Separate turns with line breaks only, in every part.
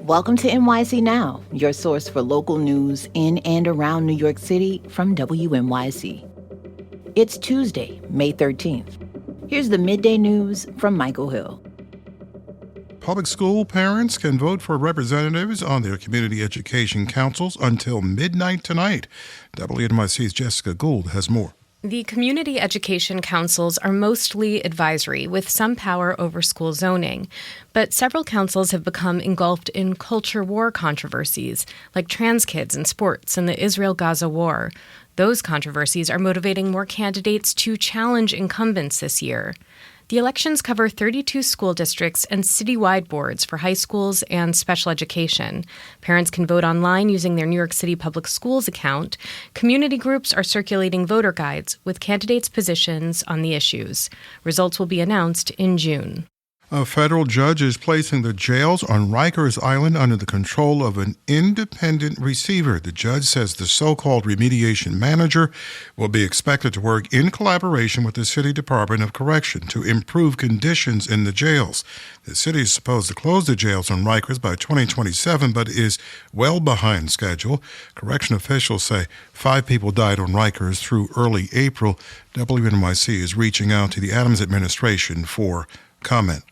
Welcome to NYC Now, your source for local news in and around New York City from WNYC. It's Tuesday, May 13th. Here's the midday news from Michael Hill.
Public school parents can vote for representatives on their community education councils until midnight tonight. WNYC's Jessica Gould has more.
The community education councils are mostly advisory, with some power over school zoning. But several councils have become engulfed in culture war controversies, like trans kids in sports and the Israel-Gaza war. Those controversies are motivating more candidates to challenge incumbents this year. The elections cover 32 school districts and citywide boards for high schools and special education. Parents can vote online using their New York City Public Schools account. Community groups are circulating voter guides with candidates' positions on the issues. Results will be announced in June.
A federal judge is placing the jails on Rikers Island under the control of an independent receiver. The judge says the so-called remediation manager will be expected to work in collaboration with the City Department of Correction to improve conditions in the jails. The city is supposed to close the jails on Rikers by 2027, but is well behind schedule. Correction officials say 5 people died on Rikers through early April. WNYC is reaching out to the Adams administration for comment.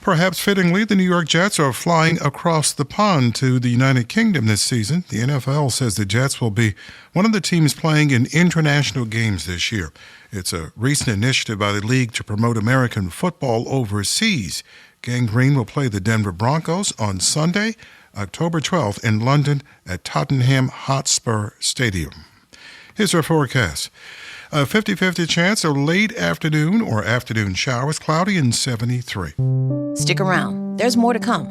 Perhaps fittingly, the New York Jets are flying across the pond to the United Kingdom this season. The NFL says the Jets will be one of the teams playing in international games this year. It's a recent initiative by the league to promote American football overseas. Gang Green will play the Denver Broncos on Sunday, October 12th in London at Tottenham Hotspur Stadium. Here's our forecast. A 50-50 chance of late afternoon or afternoon showers, cloudy and 73.
Stick around. There's more to come.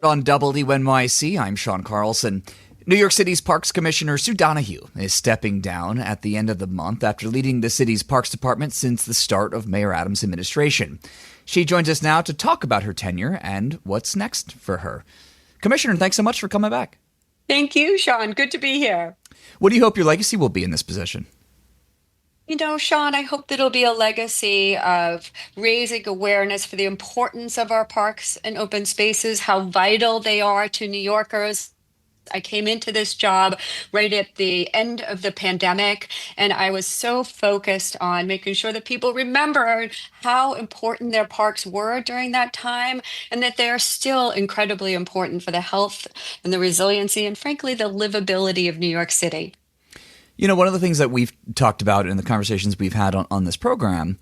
On WNYC, I'm Sean Carlson. New York City's Parks Commissioner Sue Donahue is stepping down at the end of the month after leading the city's Parks Department since the start of Mayor Adams' administration. She joins us now to talk about her tenure and what's next for her. Commissioner, thanks so much for coming back.
Thank you, Sean. Good to be here.
What do you hope your legacy will be in this position?
You know, Sean, I hope that it'll be a legacy of raising awareness for the importance of our parks and open spaces, how vital they are to New Yorkers. I came into this job right at the end of the pandemic, and I was so focused on making sure that people remembered how important their parks were during that time, and that they are still incredibly important for the health and the resiliency and, frankly, the livability of New York City.
You know, one of the things that we've talked about in the conversations we've had on this program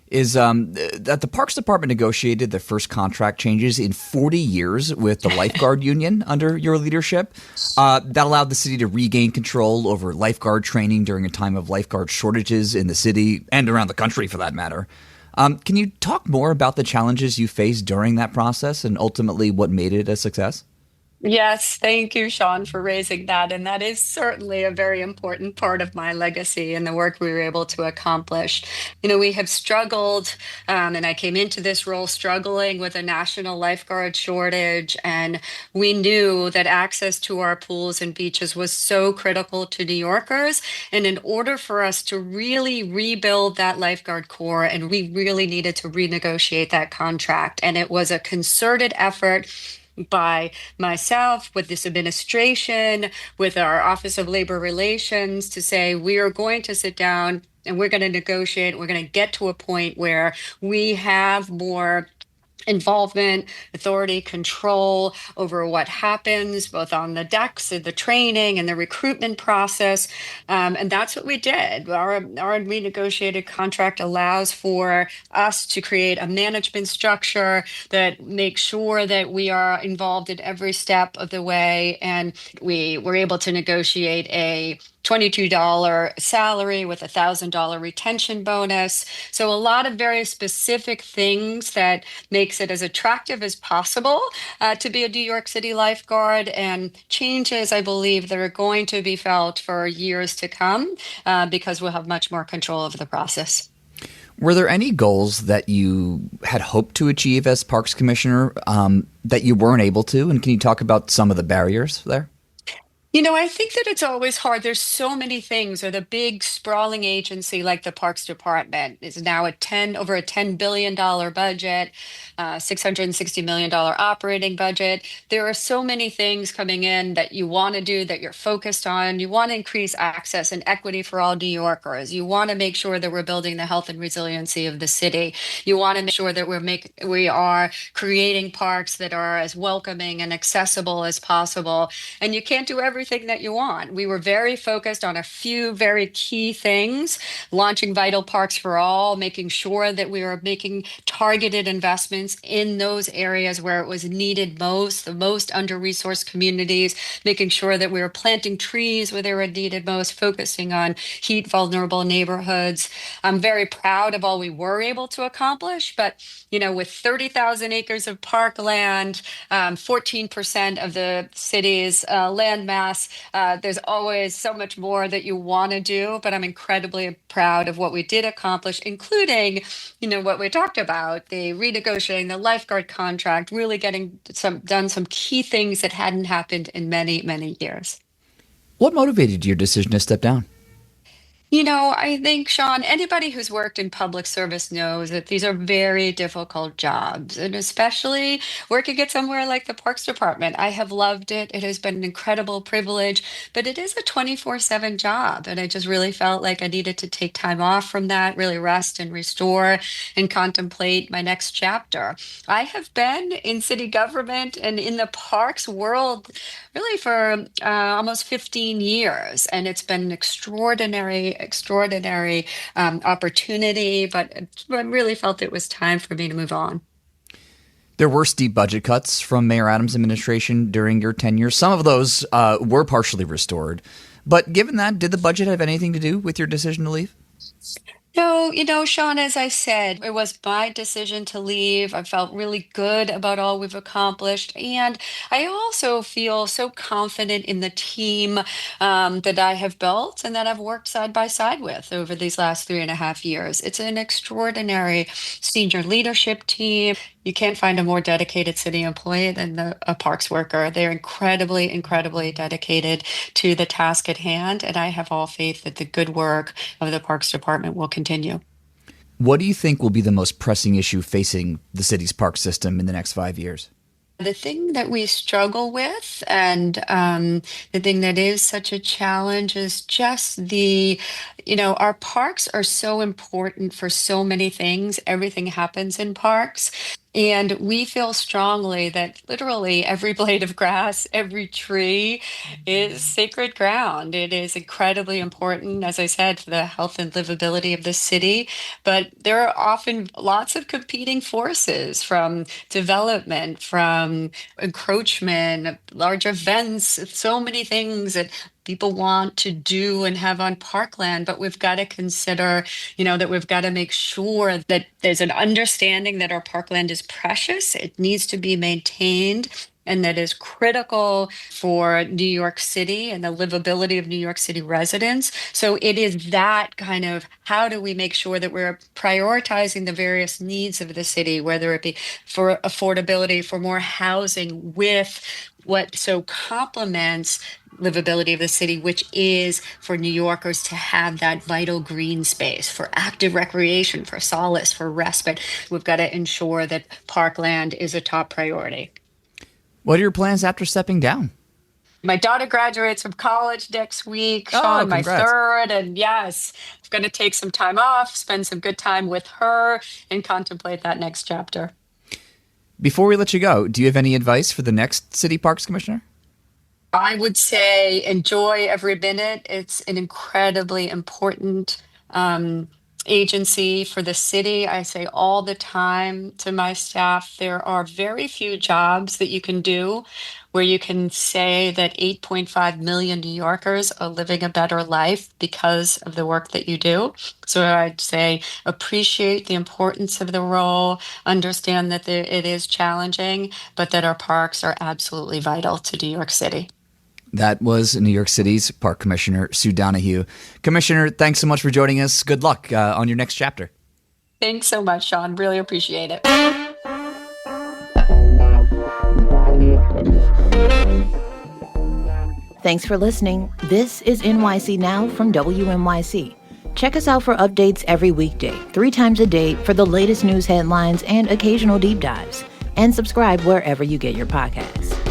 is that the Parks Department negotiated the first contract changes in 40 years with the lifeguard union under your leadership. That allowed the city to regain control over lifeguard training during a time of lifeguard shortages in the city and around the country, for that matter. Can you talk more about the challenges you faced during that process and ultimately what made it a success?
Yes, thank you, Sean, for raising that. And that is certainly a very important part of my legacy and the work we were able to accomplish. You know, we have struggled, and I came into this role struggling with a national lifeguard shortage. And we knew that access to our pools and beaches was so critical to New Yorkers. And in order for us to really rebuild that lifeguard corps, and we really needed to renegotiate that contract. And it was a concerted effort by myself, with this administration, with our Office of Labor Relations, to say we are going to sit down and we're going to negotiate. We're going to get to a point where we have more involvement, authority, control over what happens both on the decks and the training and the recruitment process. And that's what we did. Our renegotiated contract allows for us to create a management structure that makes sure that we are involved in every step of the way. And we were able to negotiate a $22 salary with a $1,000 retention bonus. So a lot of very specific things that makes it as attractive as possible to be a New York City lifeguard, and changes, I believe, that are going to be felt for years to come because we'll have much more control over the process.
Were there any goals that you had hoped to achieve as Parks Commissioner that you weren't able to? And can you talk about some of the barriers there?
I think that it's always hard. There's so many things, or the big sprawling agency like the Parks Department is now over a $10 billion budget, $660 million operating budget. There are so many things coming in that you want to do, that you're focused on. You want to increase access and equity for all New Yorkers. You want to make sure that we're building the health and resiliency of the city. You want to make sure that we are creating parks that are as welcoming and accessible as possible. And you can't do everything that you want. We were very focused on a few very key things: launching Vital Parks for All, making sure that we were making targeted investments in those areas where it was needed most, the most under-resourced communities, making sure that we were planting trees where they were needed most, focusing on heat vulnerable neighborhoods. I'm very proud of all we were able to accomplish, but with 30,000 acres of parkland, 14% of the city's land mass, there's always so much more that you want to do, but I'm incredibly proud of what we did accomplish, including, what we talked about, the renegotiating the lifeguard contract, really getting done some key things that hadn't happened in many, many years.
What motivated your decision to step down?
I think, Sean, anybody who's worked in public service knows that these are very difficult jobs, and especially working at somewhere like the Parks Department. I have loved it. It has been an incredible privilege, but it is a 24/7 job. And I just really felt like I needed to take time off from that, really rest and restore and contemplate my next chapter. I have been in city government and in the parks world really for almost 15 years. And it's been an extraordinary opportunity, but I really felt it was time for me to move on.
There were steep budget cuts from Mayor Adams' administration during your tenure. Some of those were partially restored. But given that, did the budget have anything to do with your decision to leave?
No, Sean, as I said, it was my decision to leave. I felt really good about all we've accomplished. And I also feel so confident in the team that I have built and that I've worked side by side with over these last 3.5 years. It's an extraordinary senior leadership team. You can't find a more dedicated city employee than a parks worker. They're incredibly dedicated to the task at hand. And I have all faith that the good work of the Parks Department will continue.
What do you think will be the most pressing issue facing the city's park system in the next 5 years?
The thing that we struggle with, and the thing that is such a challenge, is just our parks are so important for so many things. Everything happens in parks. And we feel strongly that literally every blade of grass, every tree is sacred ground. It is incredibly important, as I said, for the health and livability of the city. But there are often lots of competing forces, from development, from encroachment, large events, so many things that people want to do and have on parkland. But we've got to consider, that we've got to make sure that there's an understanding that our parkland is precious. It needs to be maintained, and that is critical for New York City and the livability of New York City residents. So it is that kind of, how do we make sure that we're prioritizing the various needs of the city, whether it be for affordability, for more housing, with what so complements livability of the city, which is for New Yorkers to have that vital green space for active recreation, for solace, for respite. We've got to ensure that parkland is a top priority.
What are your plans after stepping down?
My daughter graduates from college next week,
Oh,
Sean, my
congrats.
third. And yes, I'm going to take some time off, spend some good time with her, and contemplate that next chapter.
Before we let you go, do you have any advice for the next City Parks Commissioner?
I would say enjoy every minute. It's an incredibly important agency for the city. I say all the time to my staff, there are very few jobs that you can do where you can say that 8.5 million New Yorkers are living a better life because of the work that you do. So I'd say appreciate the importance of the role, understand that it is challenging, but that our parks are absolutely vital to New York City.
That was New York City's Park Commissioner, Sue Donahue. Commissioner, thanks so much for joining us. Good luck on your next chapter.
Thanks so much, Sean. Really appreciate it.
Thanks for listening. This is NYC Now from WNYC. Check us out for updates every weekday, 3 times a day for the latest news headlines and occasional deep dives. And subscribe wherever you get your podcasts.